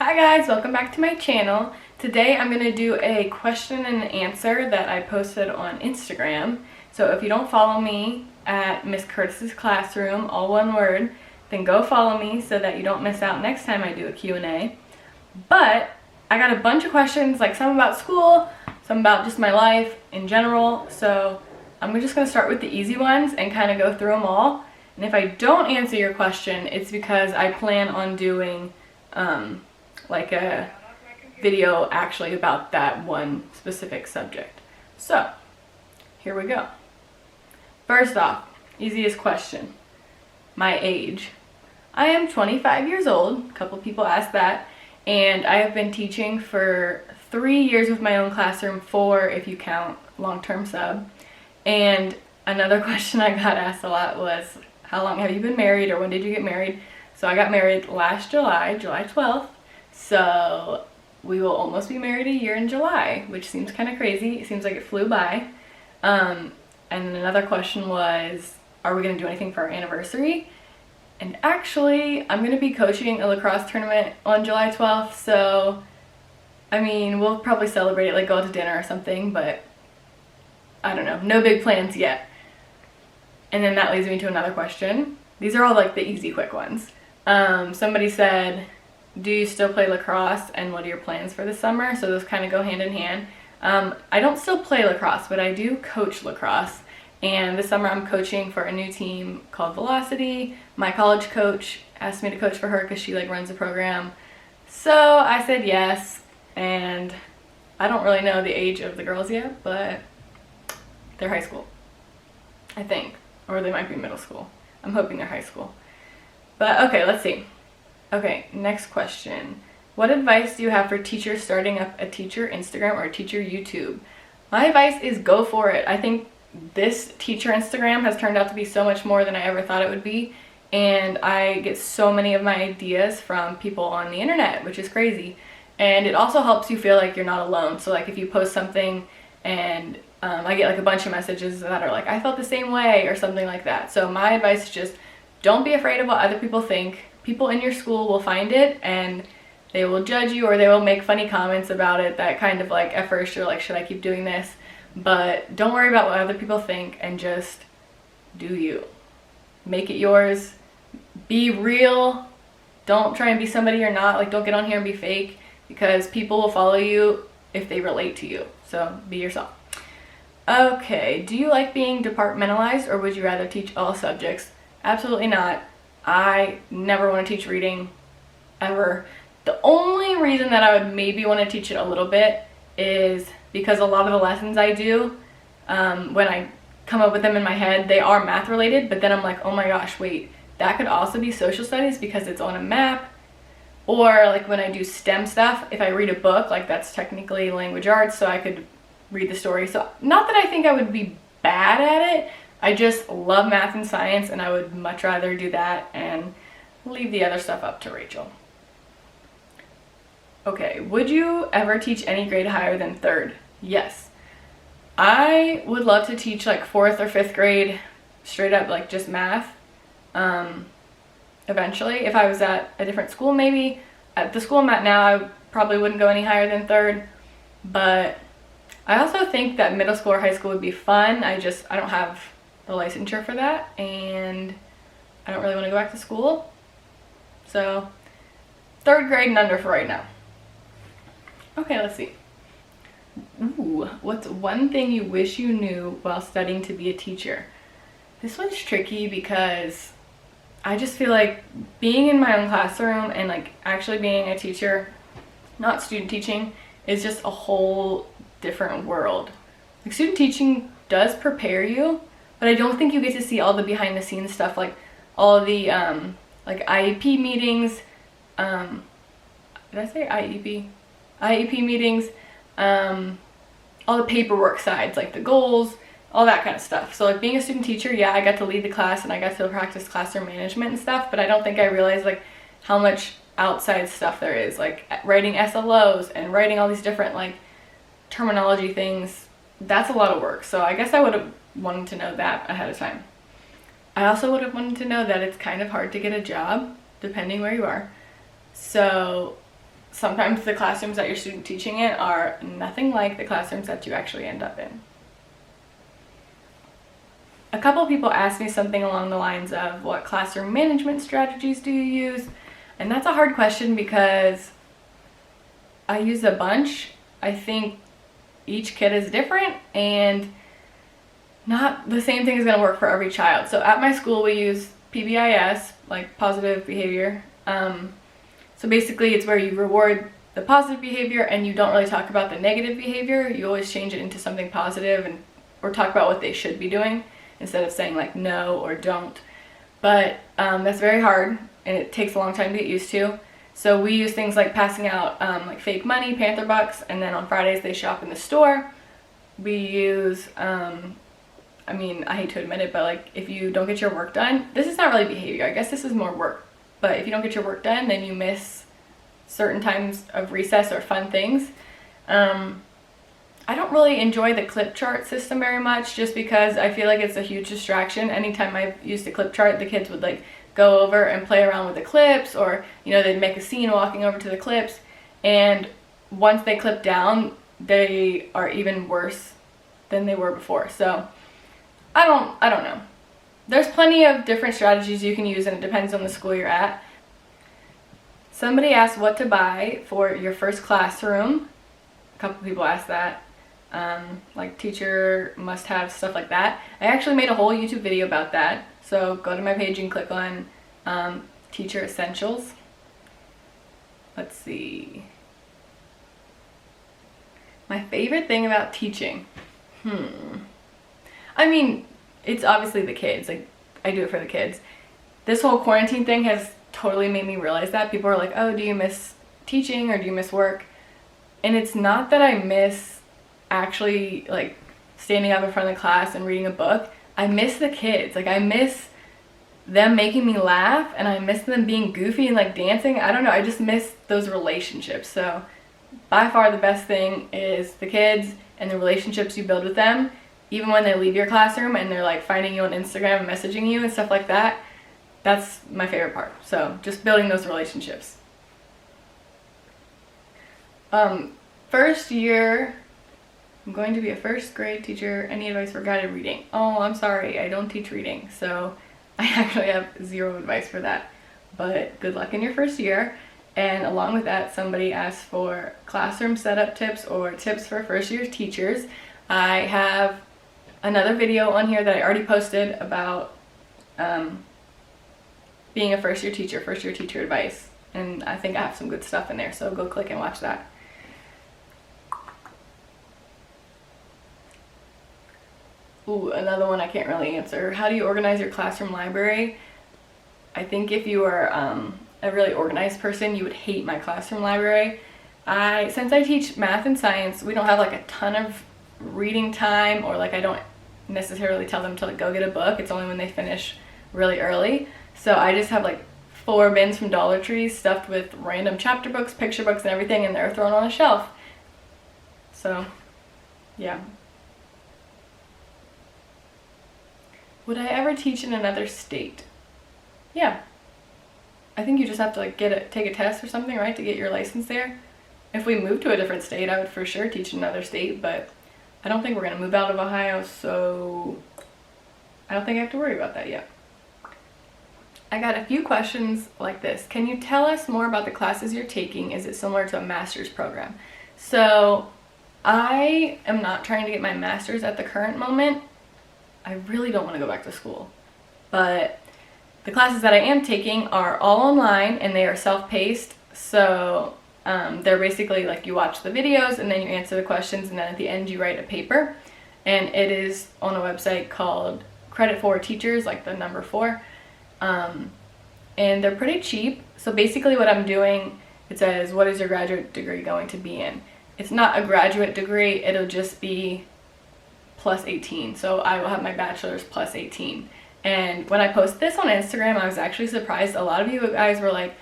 Hi guys, welcome back to my channel. Today I'm going to do a question and answer that I posted on Instagram. So if you don't follow me at Miss Curtis's Classroom, all one word, then go follow me so that you don't miss out next time I do a Q&A. But I got a bunch of questions, like some about school, some about just my life in general. So I'm just going to start with the easy ones and kind of go through them all. And if I don't answer your question, it's because I plan on doing like a video actually about that one specific subject. So here we go. First off, easiest question, my age. I am 25 years old. A couple people asked that, and I have been teaching for 3 years with my own classroom, 4 if you count long-term sub. And another question I got asked a lot was, how long have you been married, or when did you get married? So I got married last July 12th. So we will almost be married a year in July, which seems kind of crazy. It seems like it flew by. And then another question was, are we going to do anything for our anniversary? And actually, I'm going to be coaching a lacrosse tournament on July 12th. So, I mean, we'll probably celebrate it, like go out to dinner or something, but I don't know. No big plans yet. And then that leads me to another question. These are all like the easy, quick ones. Somebody said, do you still play lacrosse and what are your plans for the summer? So those kind of go hand in hand. I don't still play lacrosse, but I do coach lacrosse. And this summer I'm coaching for a new team called Velocity. My college coach asked me to coach for her because she like runs the program. So I said yes, and I don't really know the age of the girls yet, but they're high school, I think. Or they might be middle school. I'm hoping they're high school. But okay, let's see. Okay, next question. What advice do you have for teachers starting up a teacher Instagram or a teacher YouTube? My advice is go for it. I think this teacher Instagram has turned out to be so much more than I ever thought it would be. And I get so many of my ideas from people on the internet, which is crazy. And it also helps you feel like you're not alone. So like if you post something and I get like a bunch of messages that are like, I felt the same way or something like that. So my advice is just don't be afraid of what other people think. People in your school will find it and they will judge you, or they will make funny comments about it that kind of like at first you're like, should I keep doing this? But don't worry about what other people think and just do you. Make it yours. Be real. Don't try and be somebody you're not. Like don't get on here and be fake, because people will follow you if they relate to you. So be yourself. Okay, do you like being departmentalized or would you rather teach all subjects? Absolutely not. I never want to teach reading, ever. The only reason that I would maybe want to teach it a little bit is because a lot of the lessons I do, when I come up with them in my head, they are math related, but then I'm like, oh my gosh, wait, that could also be social studies because it's on a map. Or like when I do STEM stuff, if I read a book, like that's technically language arts, so I could read the story. So not that I think I would be bad at it, I just love math and science, and I would much rather do that and leave the other stuff up to Rachel. Okay, would you ever teach any grade higher than 3rd? Yes. I would love to teach like 4th or 5th grade, straight up like just math. Eventually, if I was at a different school, maybe. At the school I'm at now, I probably wouldn't go any higher than 3rd, but I also think that middle school or high school would be fun. I don't have the licensure for that, and I don't really want to go back to school. So 3rd grade and under for right now. Okay, let's see. Ooh, what's one thing you wish you knew while studying to be a teacher? This one's tricky because I just feel like being in my own classroom and like actually being a teacher, not student teaching, is just a whole different world. Like student teaching does prepare you, but I don't think you get to see all the behind the scenes stuff, like all the like IEP meetings. Did I say IEP? IEP meetings, all the paperwork sides, like the goals, all that kind of stuff. So like being a student teacher, yeah, I got to lead the class and I got to practice classroom management and stuff, but I don't think I realized like how much outside stuff there is, like writing SLOs and writing all these different like terminology things. That's a lot of work. So I guess I would have wanted to know that ahead of time. I also would have wanted to know that it's kind of hard to get a job depending where you are. So sometimes the classrooms that you're student teaching in are nothing like the classrooms that you actually end up in. A couple of people asked me something along the lines of, what classroom management strategies do you use? And that's a hard question because I use a bunch. I think each kid is different and not the same thing is going to work for every child. So at my school we use PBIS, like positive behavior. So basically it's where you reward the positive behavior and you don't really talk about the negative behavior. You always change it into something positive or talk about what they should be doing instead of saying like no or don't. But that's very hard and it takes a long time to get used to. So we use things like passing out like fake money, Panther Bucks, and then on Fridays they shop in the store. We use, I mean, I hate to admit it, but like if you don't get your work done, this is not really behavior, I guess this is more work. But if you don't get your work done, then you miss certain times of recess or fun things. I don't really enjoy the clip chart system very much just because I feel like it's a huge distraction. Anytime I've used a clip chart, the kids would like go over and play around with the clips, or you know, they'd make a scene walking over to the clips, and once they clip down, they are even worse than they were before. So I don't know. There's plenty of different strategies you can use and it depends on the school you're at. Somebody asked what to buy for your first classroom. A couple people asked that. Like teacher must-have, stuff like that. I actually made a whole YouTube video about that. So go to my page and click on Teacher Essentials. Let's see. My favorite thing about teaching. I mean, it's obviously the kids. Like, I do it for the kids. This whole quarantine thing has totally made me realize that. People are like, oh, do you miss teaching or do you miss work? And it's not that I miss actually like standing up in front of the class and reading a book. I miss the kids. Like, I miss them making me laugh and I miss them being goofy and like dancing. I don't know, I just miss those relationships. So by far the best thing is the kids and the relationships you build with them. Even when they leave your classroom and they're like finding you on Instagram and messaging you and stuff like that, that's my favorite part. So just building those relationships. First year, I'm going to be a first grade teacher. Any advice for guided reading? Oh, I'm sorry, I don't teach reading, so I actually have zero advice for that. But good luck in your first year. And along with that, somebody asked for classroom setup tips or tips for first year teachers. I have another video on here that I already posted about being a first year teacher advice. And I think I have some good stuff in there, so go click and watch that. Ooh, another one I can't really answer. How do you organize your classroom library? I think if you are a really organized person, you would hate my classroom library. Since I teach math and science, we don't have like a ton of reading time, or like I don't necessarily tell them to like go get a book. It's only when they finish really early. So I just have like 4 bins from Dollar Tree stuffed with random chapter books, picture books, and everything, and they're thrown on a shelf. So, yeah. Would I ever teach in another state? Yeah. I think you just have to like take a test or something, right, to get your license there. If we moved to a different state, I would for sure teach in another state, but I don't think we're gonna move out of Ohio, so I don't think I have to worry about that yet. I got a few questions like this. Can you tell us more about the classes you're taking? Is it similar to a master's program? So I am not trying to get my master's at the current moment. I really don't want to go back to school, but the classes that I am taking are all online and they are self-paced. So they're basically like you watch the videos and then you answer the questions, and then at the end you write a paper, and it is on a website called Credit for Teachers, like the number 4. And they're pretty cheap. So basically what I'm doing, it says, what is your graduate degree going to be in? It's not a graduate degree, it'll just be plus 18. So I will have my bachelor's plus 18. And when I posted this on Instagram, I was actually surprised. A lot of you guys were like,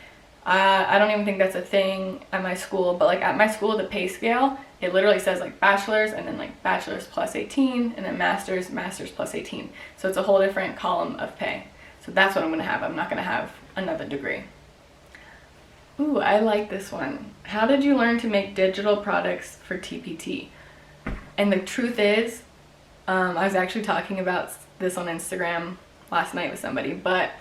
I don't even think that's a thing at my school. But like at my school, the pay scale, it literally says like bachelor's and then like bachelor's plus 18 and then master's plus 18. So it's a whole different column of pay. So that's what I'm going to have. I'm not going to have another degree. Ooh, I like this one. How did you learn to make digital products for TPT? And the truth is, I was actually talking about this on Instagram last night with somebody, but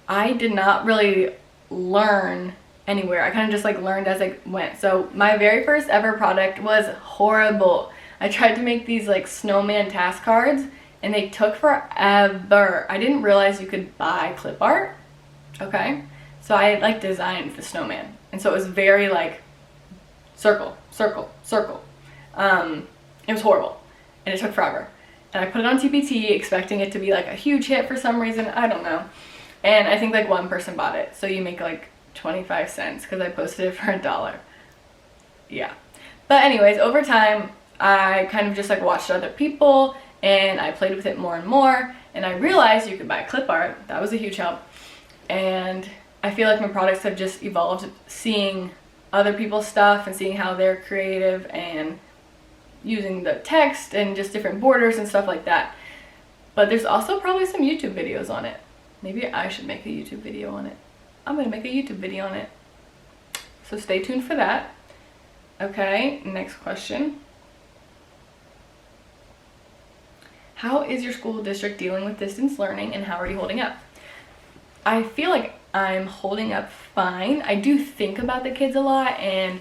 I did not really learn anywhere. I kind of just like learned as I went. So my very first ever product was horrible. I tried to make these like snowman task cards and they took forever. I didn't realize you could buy clip art. Okay. So I like designed the snowman. And so it was very like circle, circle, circle. It was horrible and it took forever. And I put it on TPT expecting it to be like a huge hit for some reason. I don't know. And I think like one person bought it. So you make like 25 cents because I posted it for $1. Yeah. But anyways, over time, I kind of just like watched other people and I played with it more and more. And I realized you could buy clip art. That was a huge help. And I feel like my products have just evolved seeing other people's stuff and seeing how they're creative and using the text and just different borders and stuff like that. But there's also probably some YouTube videos on it. Maybe I should make a YouTube video on it. I'm gonna make a YouTube video on it. So stay tuned for that. Okay, next question. How is your school district dealing with distance learning and how are you holding up? I feel like I'm holding up fine. I do think about the kids a lot and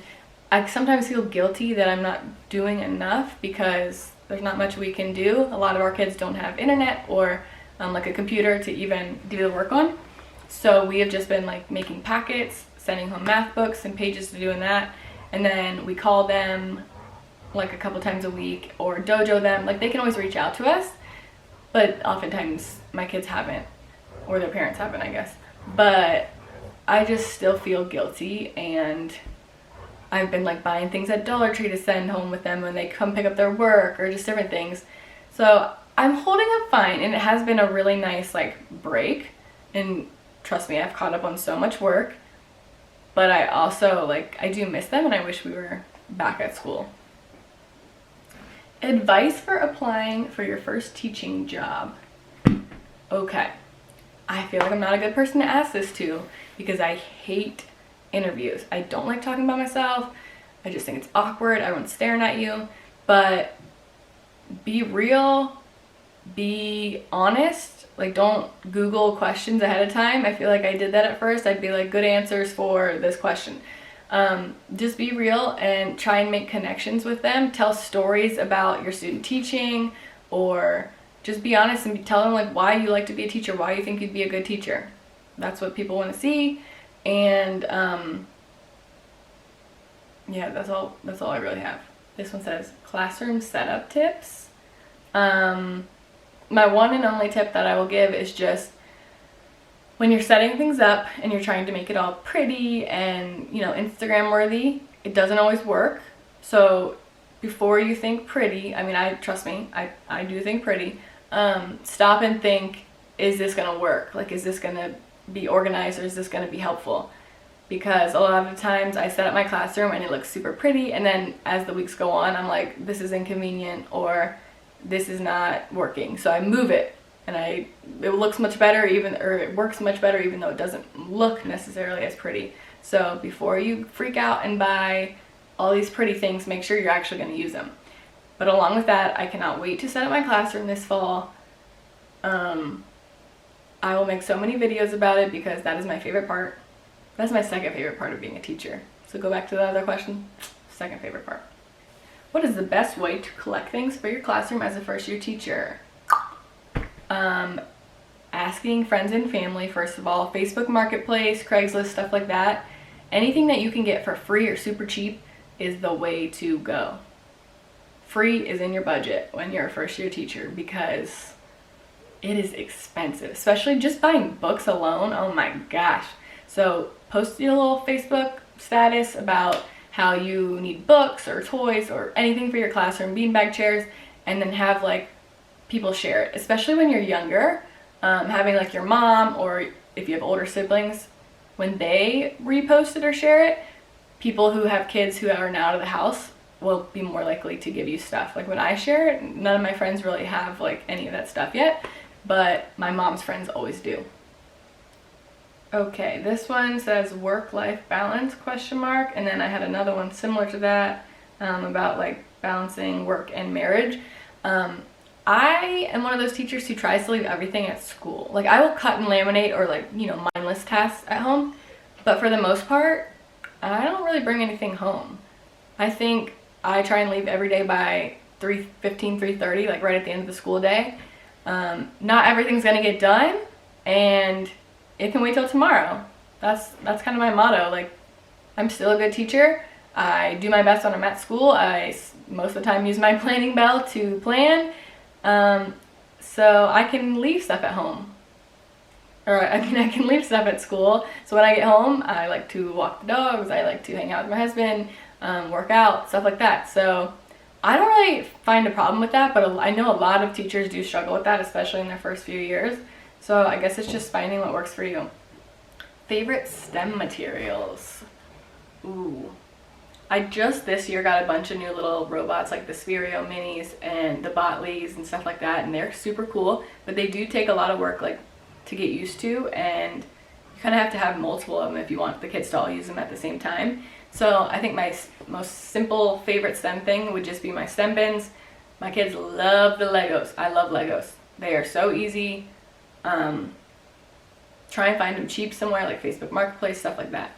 I sometimes feel guilty that I'm not doing enough because there's not much we can do. A lot of our kids don't have internet or like a computer to even do the work on. So we have just been like making packets, sending home math books and pages to doing that. And then we call them like a couple times a week or dojo them. Like they can always reach out to us, but oftentimes my kids haven't, or their parents haven't, I guess. But I just still feel guilty and I've been like buying things at Dollar Tree to send home with them when they come pick up their work or just different things. So I'm holding up fine and it has been a really nice like break. And trust me, I've caught up on so much work, but I also like, I do miss them and I wish we were back at school. Advice for applying for your first teaching job. Okay. I feel like I'm not a good person to ask this to because I hate interviews. I don't like talking about myself. I just think it's awkward. Everyone's staring at you. But be real, be honest. Like don't Google questions ahead of time. I feel like I did that at first. I'd be like, good answers for this question. Just be real and try and make connections with them. Tell stories about your student teaching or just be honest and tell them like why you like to be a teacher, why you think you'd be a good teacher. That's what people want to see. And yeah, that's all I really have. This one says classroom setup tips. My one and only tip that I will give is just when you're setting things up and you're trying to make it all pretty and, you know, Instagram worthy, it doesn't always work. So before you think pretty, I mean, trust me, I do think pretty, stop and think, is this gonna work? Like, is this gonna be organized or is this gonna be helpful? Because a lot of the times I set up my classroom and it looks super pretty and then as the weeks go on, I'm like, this is inconvenient or this is not working. So I move it and it looks much better it works much better even though it doesn't look necessarily as pretty. So before you freak out and buy all these pretty things, make sure you're actually going to use them. But along with that, I cannot wait to set up my classroom this fall. I will make so many videos about it because that is my favorite part. That's my second favorite part of being a teacher. So go back to the other question. Second favorite part. What is the best way to collect things for your classroom as a first year teacher? Asking friends and family, first of all, Facebook Marketplace, Craigslist, stuff like that. Anything that you can get for free or super cheap is the way to go. Free is in your budget when you're a first year teacher because it is expensive, especially just buying books alone. Oh my gosh. So post your little Facebook status about how you need books or toys or anything for your classroom, beanbag chairs, and then have like people share it, especially when you're younger. Having like your mom or if you have older siblings, when they repost it or share it, people who have kids who are now out of the house will be more likely to give you stuff. Like when I share it, none of my friends really have like any of that stuff yet, but my mom's friends always do. Okay, this one says work-life balance question mark, and then I had another one similar to that about like balancing work and marriage. I am one of those teachers who tries to leave everything at school. Like I will cut and laminate or like, mindless tasks at home, but for the most part, I don't really bring anything home. I think I try and leave every day by 3:15, 3:30, like right at the end of the school day. Not everything's gonna get done, and it can wait till tomorrow. That's kind of my motto. Like, I'm still a good teacher. I do my best when I'm at school. I most of the time use my planning bell to plan, so I can leave stuff at home. Or I can leave stuff at school. So when I get home, I like to walk the dogs. I like to hang out with my husband, work out, stuff like that. So I don't really find a problem with that, but I know a lot of teachers do struggle with that, especially in their first few years. So I guess it's just finding what works for you. Favorite STEM materials? Ooh. I just this year got a bunch of new little robots like the Sphero Minis and the Botleys and stuff like that, and they're super cool, but they do take a lot of work like to get used to, and you kind of have to have multiple of them if you want the kids to all use them at the same time. So I think my most simple favorite STEM thing would just be my STEM bins. My kids love the Legos. I love Legos. They are so easy. Try and find them cheap somewhere like Facebook Marketplace, stuff like that.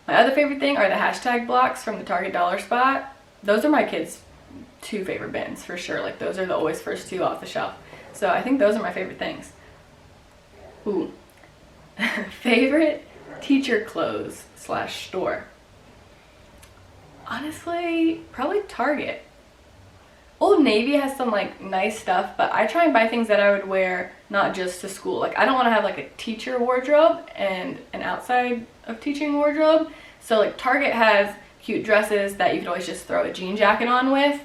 My other favorite thing are the hashtag blocks from the Target Dollar Spot. Those are my kids' two favorite bins for sure. Like those are the always first two off the shelf. So I think those are my favorite things. Ooh. Favorite teacher clothes / store? Honestly, probably Target. Old Navy has some like nice stuff, but I try and buy things that I would wear not just to school. Like I don't want to have like a teacher wardrobe and an outside of teaching wardrobe. So like Target has cute dresses that you could always just throw a jean jacket on with.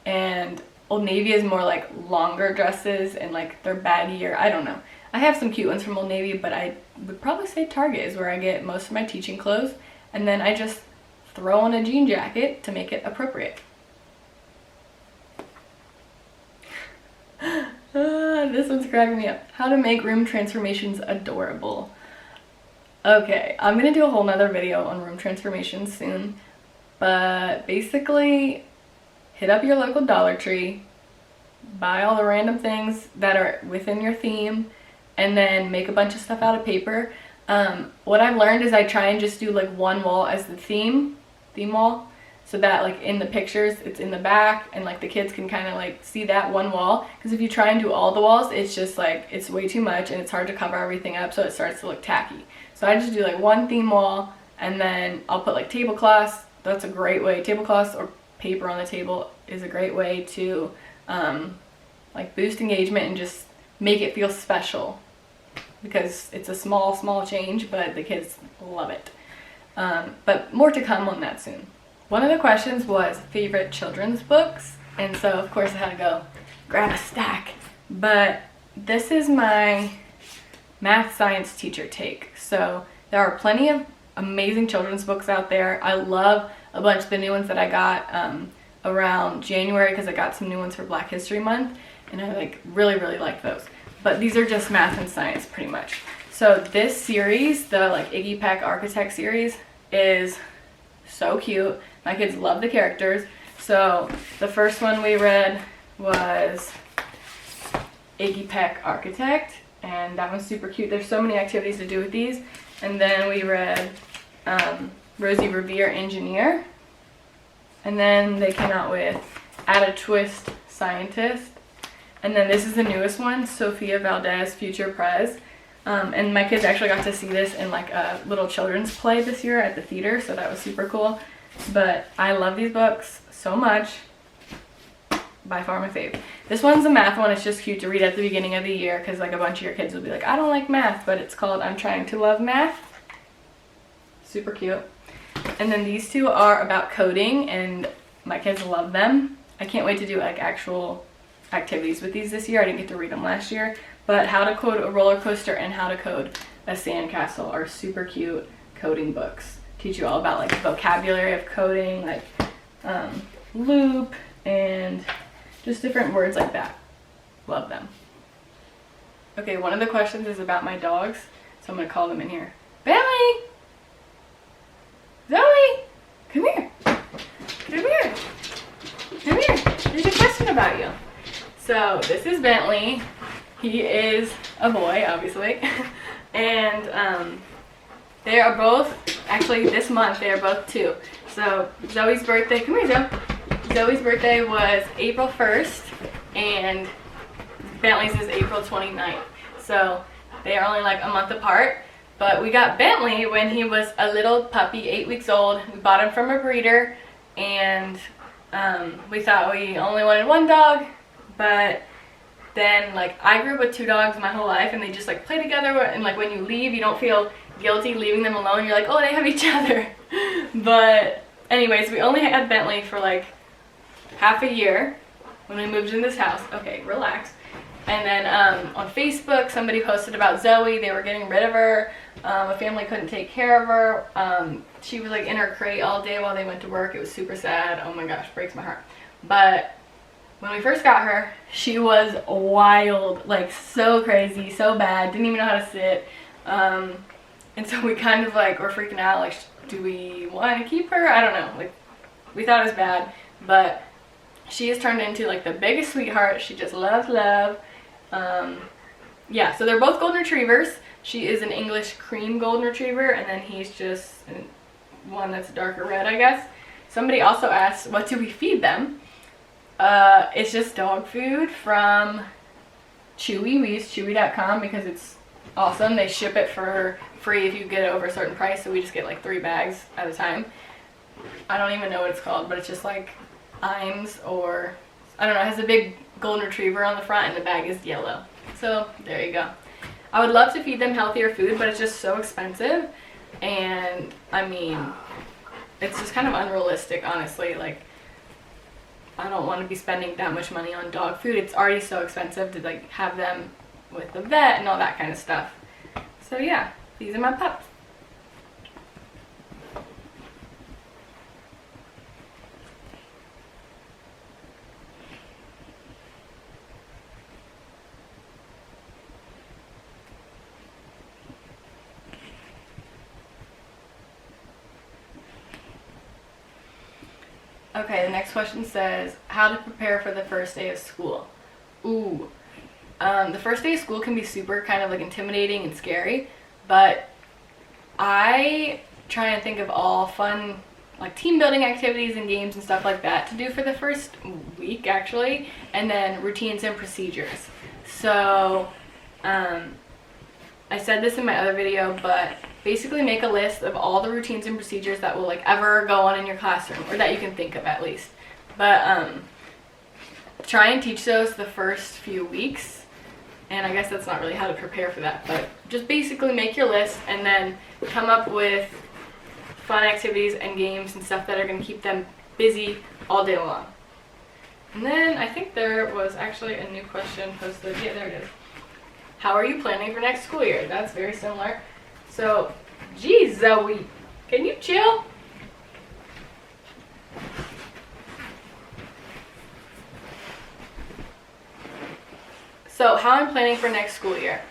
And Old Navy is more like longer dresses and like they're baggier. I don't know. I have some cute ones from Old Navy, but I would probably say Target is where I get most of my teaching clothes. And then I just throw on a jean jacket to make it appropriate. This one's cracking me up. How to make room transformations adorable. Okay, I'm gonna do a whole nother video on room transformations soon, but basically hit up your local Dollar Tree, buy all the random things that are within your theme, and then make a bunch of stuff out of paper. What I've learned is I try and just do like one wall as the theme wall, so that like in the pictures it's in the back and like the kids can kind of like see that one wall, because if you try and do all the walls, it's just like it's way too much and it's hard to cover everything up, so it starts to look tacky. So I just do like one theme wall, and then I'll put like tablecloths. That's a great way. Tablecloths or paper on the table is a great way to like boost engagement and just make it feel special, because it's a small change, but the kids love it. But more to come on that soon. One of the questions was favorite children's books, and so of course I had to go grab a stack. But this is my math science teacher take. So there are plenty of amazing children's books out there. I love a bunch of the new ones that I got around January, because I got some new ones for Black History Month, and I like really like those. But these are just math and science pretty much. So this series, the like Iggy Peck Architect series, is so cute. My kids love the characters. So the first one we read was Iggy Peck Architect, and that one's super cute. There's so many activities to do with these. And then we read Rosie Revere Engineer, and then they came out with Add a Twist Scientist, and then this is the newest one, Sophia Valdez Future Prez. And my kids actually got to see this in like a little children's play this year at the theater, so that was super cool. But I love these books so much. By far my fave. This one's a math one. It's just cute to read at the beginning of the year, because like a bunch of your kids will be like, I don't like math, but it's called I'm Trying to Love Math. Super cute. And then these two are about coding, and my kids love them. I can't wait to do like actual activities with these this year. I didn't get to read them last year, but How to Code a Roller Coaster and How to Code a Sandcastle are super cute coding books. Teach you all about like the vocabulary of coding, like loop and just different words like that. Love them. Okay, one of the questions is about my dogs. So I'm gonna call them in here. Bentley! Zoe! Come here. Come here. Come here. There's a question about you. So this is Bentley. He is a boy, obviously. And they are both, actually this month, they are both 2. So Zoe's birthday, come here Zoe. Zoe's birthday was April 1st and Bentley's is April 29th. So they are only like a month apart. But we got Bentley when he was a little puppy, 8 weeks old. We bought him from a breeder, and we thought we only wanted 1 dog, but then like I grew up with 2 dogs my whole life, and they just like play together, and like when you leave you don't feel guilty leaving them alone. You're like, oh, they have each other. But anyways, we only had Bentley for like half a year when we moved in this house. Okay, relax. And then on Facebook, somebody posted about Zoe. They were getting rid of her. A family couldn't take care of her. She was like in her crate all day while they went to work. It was super sad. Oh my gosh, breaks my heart. But when we first got her, she was wild, like so crazy, so bad. Didn't even know how to sit. And so we kind of like were freaking out. Like, do we want to keep her? I don't know. Like, we thought it was bad, but she has turned into like the biggest sweetheart. She just loves love. Yeah, so they're both golden retrievers. She is an English cream golden retriever, and then he's just one that's darker red, I guess. Somebody also asked, what do we feed them? It's just dog food from Chewy. We use chewy.com because it's awesome. They ship it for free if you get it over a certain price, so we just get like 3 bags at a time. I don't even know what it's called, but it's just like Iams, or I don't know, it has a big golden retriever on the front and the bag is yellow. So there you go. I would love to feed them healthier food, but it's just so expensive, and I mean, it's just kind of unrealistic, honestly. Like, I don't want to be spending that much money on dog food. It's already so expensive to like have them with the vet and all that kind of stuff. So yeah, these are my pups. Okay, the next question says, how to prepare for the first day of school. Ooh, the first day of school can be super kind of like intimidating and scary, but I try and think of all fun like team building activities and games and stuff like that to do for the first week actually, and then routines and procedures. So I said this in my other video, but basically make a list of all the routines and procedures that will like ever go on in your classroom, or that you can think of at least. But try and teach those the first few weeks. And I guess that's not really how to prepare for that, but just basically make your list and then come up with fun activities and games and stuff that are going to keep them busy all day long. And then I think there was actually a new question posted. Yeah, there it is. How are you planning for next school year? That's very similar. So, geez, Zoe, can you chill? So, how I'm planning for next school year.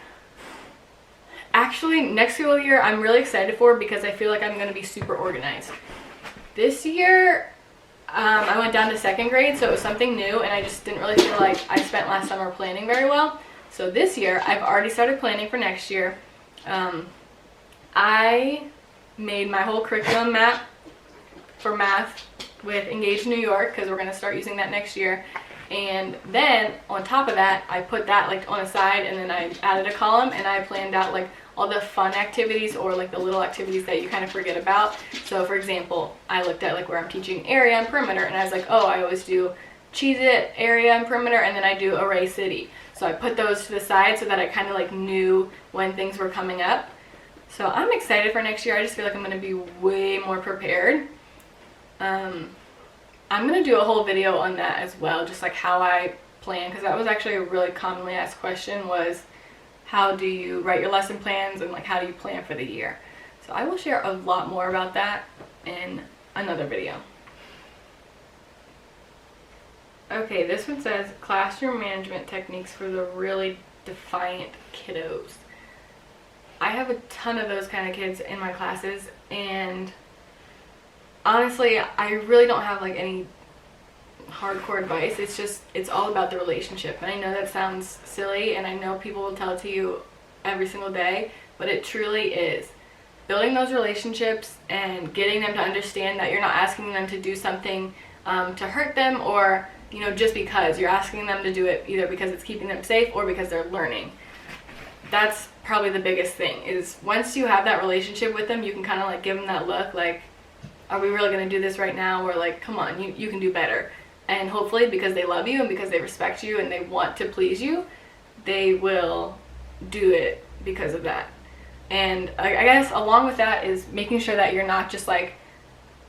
Actually, next school year I'm really excited for because I feel like I'm going to be super organized. This year, I went down to 2nd grade, so it was something new, and I just didn't really feel like I spent last summer planning very well. So this year, I've already started planning for next year. I made my whole curriculum map for math with Engage New York, because we're going to start using that next year. And then on top of that, I put that like on a side, and then I added a column, and I planned out like all the fun activities, or like the little activities that you kind of forget about. So for example, I looked at like where I'm teaching area and perimeter, and I was like, oh, I always do Cheez-It, area and perimeter, and then I do Array City. So I put those to the side so that I kind of like knew when things were coming up. So I'm excited for next year. I just feel like I'm going to be way more prepared. I'm going to do a whole video on that as well, just like how I plan, because that was actually a really commonly asked question, was how do you write your lesson plans and like how do you plan for the year. So I will share a lot more about that in another video. Okay, this one says classroom management techniques for the really defiant kiddos. I have a ton of those kind of kids in my classes, and honestly, I really don't have like any hardcore advice. It's all about the relationship. And I know that sounds silly, and I know people will tell it to you every single day, but it truly is. Building those relationships and getting them to understand that you're not asking them to do something to hurt them, or just because. You're asking them to do it either because it's keeping them safe or because they're learning. That's probably the biggest thing, is once you have that relationship with them, you can kind of like give them that look like, are we really going to do this right now? Or like, come on, you can do better. And hopefully, because they love you and because they respect you and they want to please you, they will do it because of that. And I guess along with that is making sure that you're not just like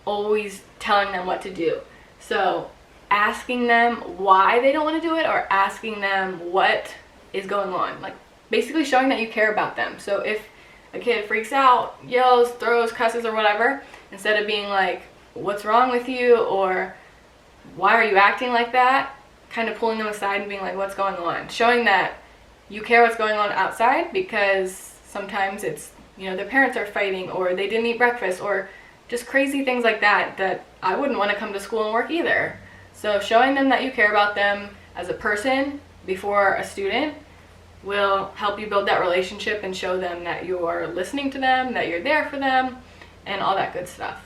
always telling them what to do. So asking them why they don't want to do it, or asking them what is going on. Like basically showing that you care about them. So if a kid freaks out, yells, throws, cusses, or whatever, instead of being like, what's wrong with you, or why are you acting like that, kind of pulling them aside and being like, what's going on? Showing that you care what's going on outside, because sometimes it's, their parents are fighting, or they didn't eat breakfast, or just crazy things like that, that I wouldn't want to come to school and work either. So showing them that you care about them as a person before a student will help you build that relationship and show them that you're listening to them, that you're there for them, and all that good stuff.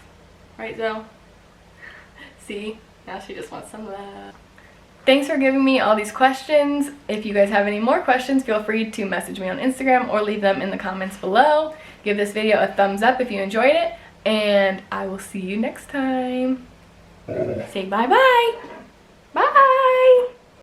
Right, Zoe? See? Now she just wants some love. Thanks for giving me all these questions. If you guys have any more questions, feel free to message me on Instagram or leave them in the comments below. Give this video a thumbs up if you enjoyed it, and I will see you next time. Say bye-bye.